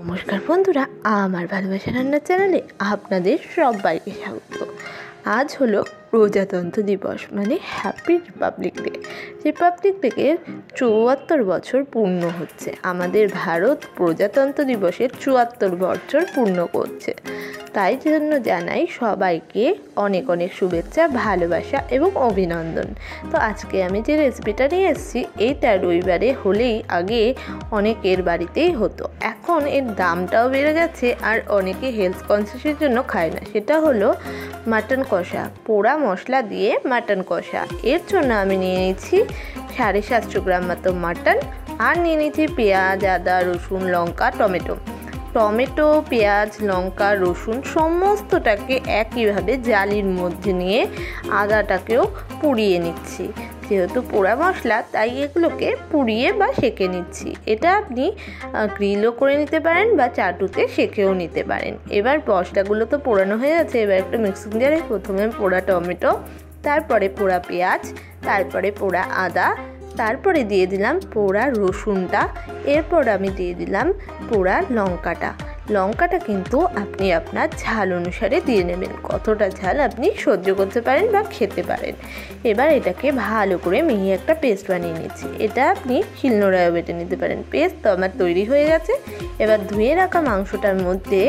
নমস্কার বন্ধুরা, আমার ভালোবাসা রান্নার চ্যানেলে আপনাদের সবাইকে স্বাগত। আজ হলো প্রজাতন্ত্র দিবস, মানে হ্যাপি রিপাবলিক ডে। রিপাবলিক ডেকে ৭৪ বছর পূর্ণ হচ্ছে। আমাদের ভারত প্রজাতন্ত্র দিবসের ৭৪ বছর পূর্ণ করছে। তাই জন্য জানাই সবাইকে অনেক অনেক শুভেচ্ছা, ভালোবাসা এবং অভিনন্দন। তো আজকে আমি যে রেসিপিটা নিয়ে এসেছি, এইটা রবিবারে হলেই আগে অনেকের বাড়িতেই হতো। এখন এর দামটাও বেড়ে গেছে আর অনেকে হেলথ কনসিয়াসের জন্য খায় না। সেটা হলো মাটন কষা, পোড়া মশলা দিয়ে মাটন কষা। এর জন্য আমি নিয়ে নিয়েছি ৭৫০ গ্রাম মতো মাটন, আর নিয়ে নিয়েছি পেঁয়াজ, আদা, রসুন, লঙ্কা, টমেটো, পেঁয়াজ, লঙ্কা, রসুন সমস্তটাকে একইভাবে জালির মধ্যে নিয়ে আদাটাকেও পুড়িয়ে নিচ্ছি। যেহেতু পোড়া মশলা, তাই এগুলোকে পুড়িয়ে বা সেঁকে নিচ্ছি। এটা আপনি গ্রিলও করে নিতে পারেন বা চাটুতে সেঁকেও নিতে পারেন। এবার মশলাগুলো তো পোড়ানো হয়ে গেছে। এবার একটা মিক্সিং জারে প্রথমে পোড়া টমেটো, তারপরে পোড়া পেঁয়াজ, তারপরে পোড়া আদা, তারপরে দিয়ে দিলাম পোড়া রসুনটা, এরপর আমি দিয়ে দিলাম পোড়া লঙ্কাটা কিন্তু আপনি আপনার ঝাল অনুসারে দিয়ে নেবেন, কতটা ঝাল আপনি সহ্য করতে পারেন বা খেতে পারেন। এবার এটাকে ভালো করে মিহি একটা পেস্ট বানিয়ে নিচ্ছি। এটা আপনি শিলনোড়ায়ও বেটে নিতে পারেন। পেস্ট তো আমার তৈরি হয়ে গেছে। এবার ধুয়ে রাখা মাংসটার মধ্যে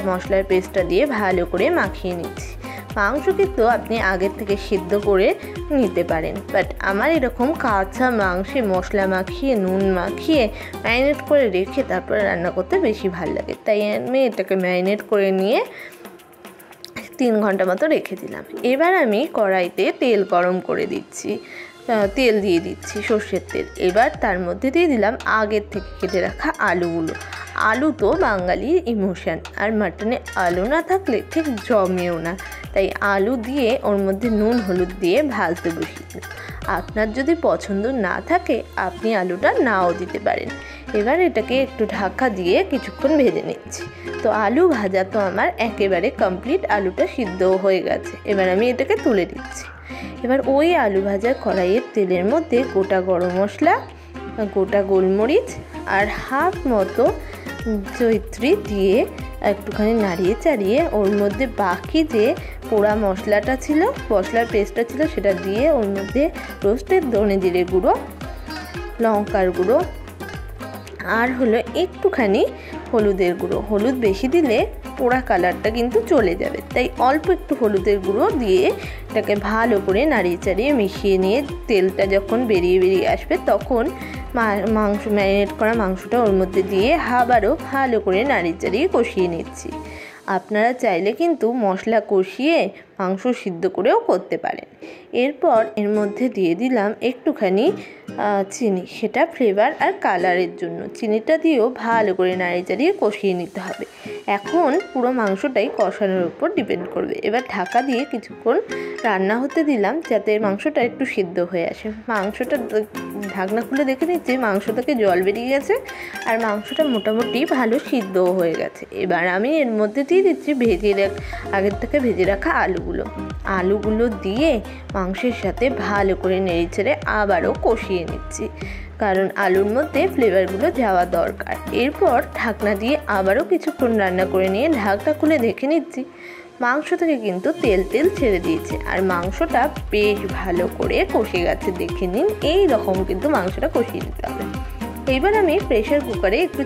মশলার পেস্টটা দিয়ে ভালো করে মাখিয়ে নিচ্ছি। মাংস কিন্তু আপনি আগের থেকে সিদ্ধ করে নিতে পারেন, বাট আমার এরকম কাঁচা মাংসে মশলা মাখিয়ে, নুন মাখিয়ে, ম্যারিনেট করে রেখে তারপরে রান্না করতে বেশি ভালো লাগে। তাই আমি এটাকে ম্যারিনেট করে নিয়ে ৩ ঘন্টা মতো রেখে দিলাম। এবার আমি কড়াইতে তেল গরম করে দিচ্ছি, তেল দিয়ে দিচ্ছি, সর্ষের তেল। এবার তার মধ্যে দিয়ে দিলাম আগের থেকে কেটে রাখা আলুগুলো। আলু তো বাঙালির ইমোশন, আর মাটনে আলু না থাকলে ঠিক জমেও না। তাই আলু দিয়ে ওর মধ্যে নুন হলুদ দিয়ে ভাজতে বসিয়ে দিন। আপনার যদি পছন্দ না থাকে আপনি আলুটা নাও দিতে পারেন। এবার এটাকে একটু ঢাকা দিয়ে কিছুক্ষণ ভেজে নিচ্ছি। তো আলু ভাজা তো আমার একেবারে কমপ্লিট, আলুটা সিদ্ধও হয়ে গেছে। এবার আমি এটাকে তুলে দিচ্ছি। এবার ওই আলু ভাজা কড়াইয়ের তেলের মধ্যে গোটা গরম মশলা, গোটা গোলমরিচ আর হাফ মতো জয়িত্রী দিয়ে একটুখানি নাড়িয়ে চাড়িয়ে ওর মধ্যে বাকি যে পোড়া মশলাটা ছিল, মশলার পেস্টটা ছিল, সেটা দিয়ে ওর মধ্যে রোস্টেড ধনে জিরে গুঁড়ো, লঙ্কার গুঁড়ো আর হলো একটুখানি হলুদের গুঁড়ো। হলুদ বেশি দিলে পোড়া কালারটা কিন্তু চলে যাবে, তাই অল্প একটু হলুদের গুঁড়ো দিয়ে এটাকে ভালো করে নাড়িয়ে চাড়িয়ে মিশিয়ে নিয়ে তেলটা যখন বেরিয়ে আসবে তখন মাংস ম্যারিনেট করা মাংসটা ওর মধ্যে দিয়ে আবারও ভালো করে নাড়িয়ে চাড়িয়ে কষিয়ে নিচ্ছি। আপনারা চাইলে কিন্তু মশলা কষিয়ে মাংস সিদ্ধ করেও করতে পারেন। এরপর এর মধ্যে দিয়ে দিলাম একটুখানি চিনি, সেটা ফ্লেভার আর কালারের জন্য। চিনিটা দিয়েও ভালো করে নাড়িয়ে চাড়িয়ে কষিয়ে নিতে হবে। এখন পুরো মাংসটাই কষানোর উপর ডিপেন্ড করবে। এবার ঢাকা দিয়ে কিছুক্ষণ রান্না হতে দিলাম যাতে মাংসটা একটু সিদ্ধ হয়ে আসে। মাংসটা ঢাকনা খুলে দেখে নিচ্ছি মাংস থেকে জল বেরিয়ে গেছে আর মাংসটা মোটামুটি ভালো সিদ্ধও হয়ে গেছে। এবার আমি এর মধ্যে দিয়ে দিচ্ছি আগের থেকে ভেজে রাখা আলুগুলো দিয়ে মাংসের সাথে ভালো করে নেড়ে চেড়ে আবারও কষিয়ে নিচ্ছি, কারণ আলুর মধ্যে ফ্লেভারগুলো যাওয়া দরকার। এরপর ঢাকনা দিয়ে আবারও কিছুক্ষণ রান্না করে নিয়ে ঢাকনা খুলে দেখে নিচ্ছি মাংস থেকে কিন্তু তেল ছেড়ে দিয়েছে আর মাংসটা বেশ ভালো করে কষে গেছে। দেখে নিন, এই রকম কিন্তু মাংসটা কষিয়ে নিতে হবে। এবার আমি প্রেশার কুকারে একটু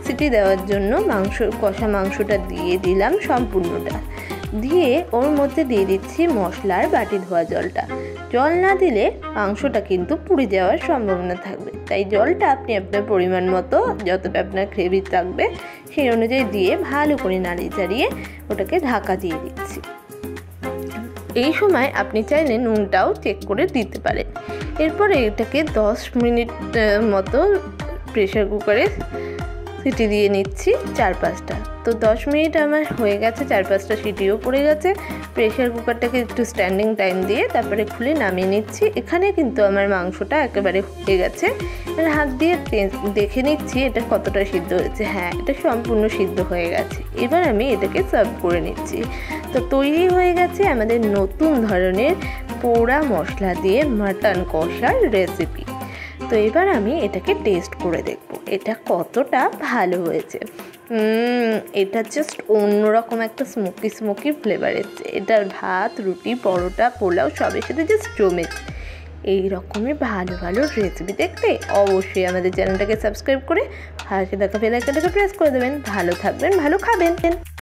সিটি দেওয়ার জন্য কষা মাংসটা দিয়ে দিলাম সম্পূর্ণটা। দিয়ে ওর মধ্যে দিয়ে দিচ্ছি মশলার বাটি ধোয়া জলটা। জল না দিলে মাংসটা কিন্তু পুড়ে যাওয়ার সম্ভাবনা থাকবে, তাই জলটা আপনি আপনার পরিমাণ মতো, যতটা আপনার গ্রেভি থাকবে সেই অনুযায়ী দিয়ে ভালো করে নাড়িয়ে চাড়িয়ে ওটাকে ঢাকা দিয়ে দিচ্ছি। এই সময় আপনি চাইলে নুনটাও চেক করে দিতে পারেন। এরপরে এটাকে 10 মিনিট মতো প্রেশার কুকারে সিটি দিয়ে নিচ্ছি 4-5টা। তো 10 মিনিট আমার হয়ে গেছে, 4-5টা সিটিও পড়ে গেছে। প্রেশার কুকারটাকে একটু স্ট্যান্ডিং টাইম দিয়ে তারপরে খুলে নামিয়ে নিচ্ছি। এখানে কিন্তু আমার মাংসটা একেবারে হয়ে গেছে। হাত দিয়ে দেখে নিচ্ছি এটা কতটা সিদ্ধ হয়েছে। হ্যাঁ, এটা সম্পূর্ণ সিদ্ধ হয়ে গেছে। এবার আমি এটাকে সার্ভ করে নিচ্ছি। তো তৈরি হয়ে গেছে আমাদের নতুন ধরনের পোড়া মশলা দিয়ে মাটন কষার রেসিপি। তো এবার আমি এটাকে টেস্ট করে দেখব। এটা কতটা ভালো হয়েছে। এটা জাস্ট অন্যরকম একটা স্মোকি ফ্লেভার এসছে। এটার ভাত, রুটি, পরোটা, পোলাও সবের সাথে জাস্ট জমেছে। এই রকমই ভালো ভালো রেসিপি দেখতে অবশ্যই আমাদের চ্যানেলটাকে সাবস্ক্রাইব করে পাশে থাকা বেল আইকনটাকে প্রেস করে দেবেন। ভালো থাকবেন, ভালো খাবেন।